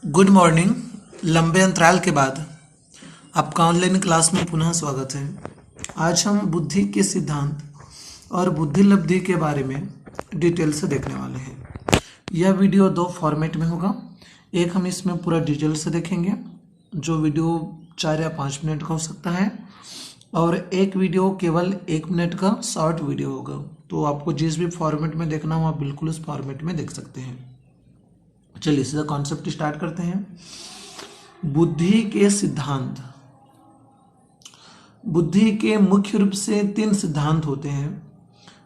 Good morning. लंबे अंतराल के बाद आपका ऑनलाइन क्लास में पुनः स्वागत है। आज हम बुद्धि के सिद्धांत और बुद्धि लब्धि के बारे में डिटेल से देखने वाले हैं। यह वीडियो दो फॉर्मेट में होगा। एक हम इसमें पूरा डिटेल से देखेंगे, जो वीडियो 4 या 5 मिनट का हो सकता है, और एक वीडियो केवल 1 मिनट का शॉर्ट वीडियो होगा। तो आपको जिस भी फॉर्मेट में देखना हो आप बिल्कुल उस फॉर्मेट में देख सकते हैं। चलिए सीधा कॉन्सेप्ट स्टार्ट करते हैं। बुद्धि के सिद्धांत। बुद्धि के मुख्य रूप से 3 सिद्धांत होते हैं।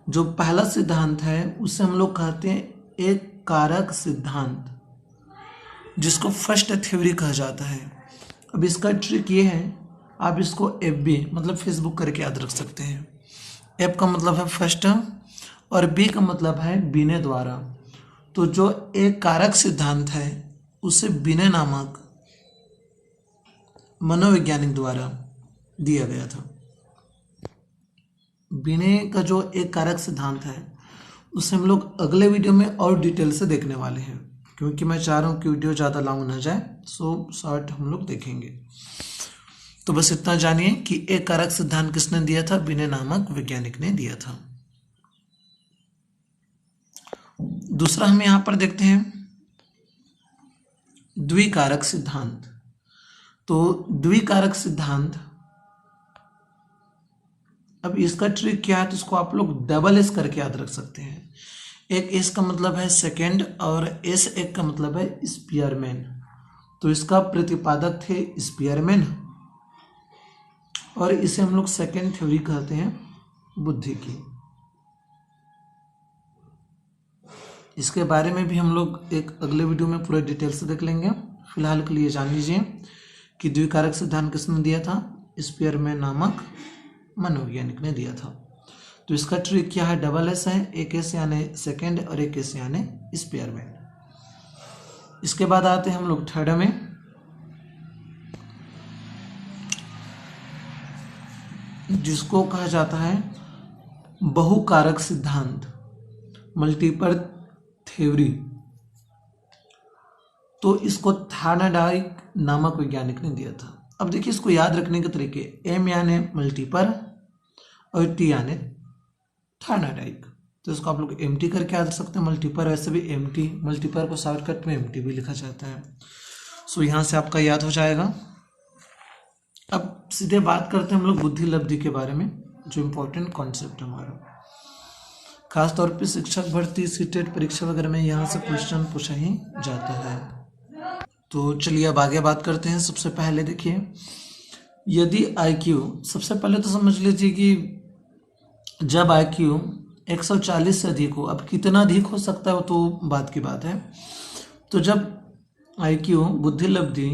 जो पहला सिद्धांत है उसे हम लोग कहते हैं एक कारक सिद्धांत, जिसको फर्स्ट थ्योरी कहा जाता है। अब इसका ट्रिक ये है, आप इसको FB मतलब फेसबुक करके याद रख सकते हैं। F का मतलब है फर्स्ट और B का मतलब है बिने द्वारा। तो जो एक कारक सिद्धांत है उसे बिने नामक मनोवैज्ञानिक द्वारा दिया गया था। बिने का जो एक कारक सिद्धांत है उसे हम लोग अगले वीडियो में और डिटेल से देखने वाले हैं, क्योंकि मैं चाह रहा हूँ कि वीडियो ज़्यादा लॉन्ग न जाए, सो शॉर्ट हम लोग देखेंगे। तो बस इतना जानिए कि एक कारक सिद्धांत किसने दिया था? बिने नामक वैज्ञानिक ने दिया था। दूसरा हम यहाँ पर देखते हैं द्विकारक सिद्धांत। तो द्विकारक सिद्धांत, अब इसका ट्रिक क्या है तो इसको आप लोग डबल एस करके याद रख सकते हैं। एक एस का मतलब है सेकेंड और एस एक का मतलब है स्पीयरमैन। तो इसका प्रतिपादक थे स्पीयरमैन और इसे हम लोग सेकेंड थ्योरी कहते हैं बुद्धि की। इसके बारे में भी हम लोग एक अगले वीडियो में पूरे डिटेल से देख लेंगे। फिलहाल के लिए जान लीजिए कि द्विकारक सिद्धांत किसने दिया था? स्पीयरमैन नामक मनोवैज्ञानिक ने दिया था। तो इसका ट्रिक क्या है? डबल एस है, एक एस यानी सेकेंड और एक एस यानी स्पीयरमैन। इसके बाद आते हैं हम लोग थर्ड में, जिसको कहा जाता है बहुकारक सिद्धांत, मल्टीपल थ्योरी। तो इसको थार्नडाइक नामक वैज्ञानिक ने दिया था। अब देखिए इसको याद रखने के तरीके, एम यानी मल्टीपल और टी यानी थार्नडाइक। तो इसको आप लोग MT करके याद रख सकते हैं। मल्टीपल वैसे भी MT, मल्टीपल को शॉर्टकट में MT भी लिखा जाता है। सो यहाँ से आपका याद हो जाएगा। अब सीधे बात करते हैं हम लोग बुद्धि लब्धि के बारे में, जो इम्पोर्टेंट कॉन्सेप्ट हमारा। खासतौर पे शिक्षक भर्ती, सीटेट परीक्षा वगैरह में यहाँ से क्वेश्चन पूछा ही जाता है। तो चलिए अब आगे बात करते हैं। सबसे पहले देखिए, यदि IQ, सबसे पहले तो समझ लीजिए कि जब IQ 140 से अधिक हो, अब कितना अधिक हो सकता है तो बात की बात है। तो जब IQ बुद्धि लब्धि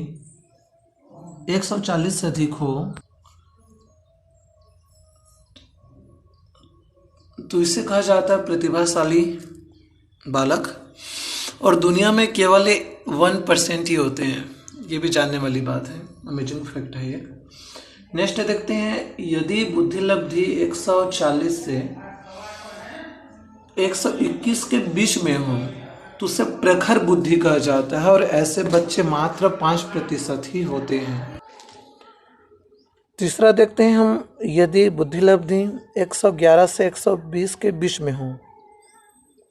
140 से अधिक हो तो इसे कहा जाता है प्रतिभाशाली बालक। और दुनिया में केवल 1% ही होते हैं, ये भी जानने वाली बात है, अमेजिंग फैक्ट है ये। नेक्स्ट देखते हैं, यदि बुद्धि लब्धि 140 से 121 के बीच में हो तो उसे प्रखर बुद्धि कहा जाता है, और ऐसे बच्चे मात्र 5% ही होते हैं। तीसरा देखते हैं हम, यदि बुद्धि लब्धि 111 से 120 के बीच में हो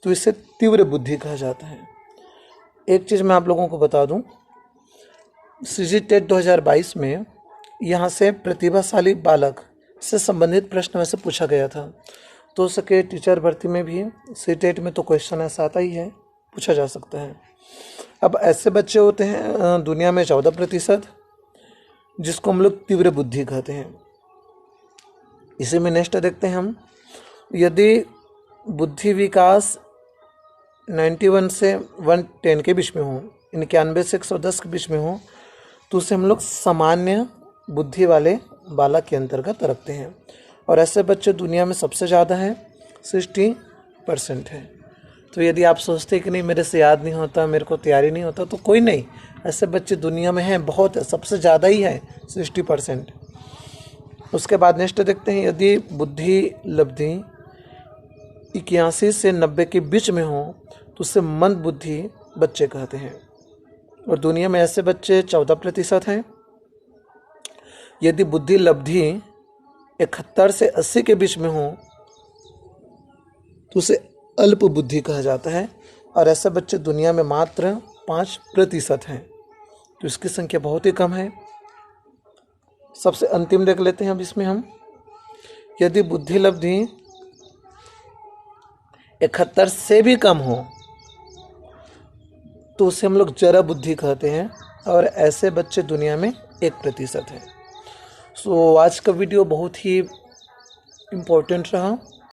तो इसे तीव्र बुद्धि कहा जाता है। एक चीज़ मैं आप लोगों को बता दूं, CGTET 2022 में यहाँ से प्रतिभाशाली बालक से संबंधित प्रश्न वैसे पूछा गया था। तो हो सके टीचर भर्ती में भी, CTET में तो क्वेश्चन ऐसा आता ही है, पूछा जा सकता है। अब ऐसे बच्चे होते हैं दुनिया में 14%, जिसको हम लोग तीव्र बुद्धि कहते हैं। इसी में नेक्स्ट देखते हैं हम, यदि बुद्धि विकास 91 से 110 के बीच में हो, 91 से 110 के बीच में हो, तो उसे हम लोग सामान्य बुद्धि वाले बालक के अंतर्गत रखते हैं। और ऐसे बच्चे दुनिया में सबसे ज़्यादा हैं, 60% है। तो यदि आप सोचते हैं कि नहीं मेरे से याद नहीं होता, मेरे को तैयारी नहीं होता, तो कोई नहीं, ऐसे बच्चे दुनिया में हैं, बहुत है, सबसे ज़्यादा ही है, 60%। उसके बाद नेक्स्ट देखते हैं, यदि बुद्धि लब्धि 81 से 90 के बीच में हो तो उसे मंद बुद्धि बच्चे कहते हैं। और दुनिया में ऐसे बच्चे 14% हैं। यदि बुद्धि लब्धि 71 से 80 के बीच में हो तो उसे अल्प बुद्धि कहा जाता है, और ऐसे बच्चे दुनिया में मात्र 5% हैं। तो इसकी संख्या बहुत ही कम है। सबसे अंतिम देख लेते हैं अब इसमें हम, यदि बुद्धि लब्धि 71 से भी कम हो तो उसे हम लोग जरा बुद्धि कहते हैं, और ऐसे बच्चे दुनिया में 1% हैं। सो आज का वीडियो बहुत ही इम्पोर्टेंट रहा।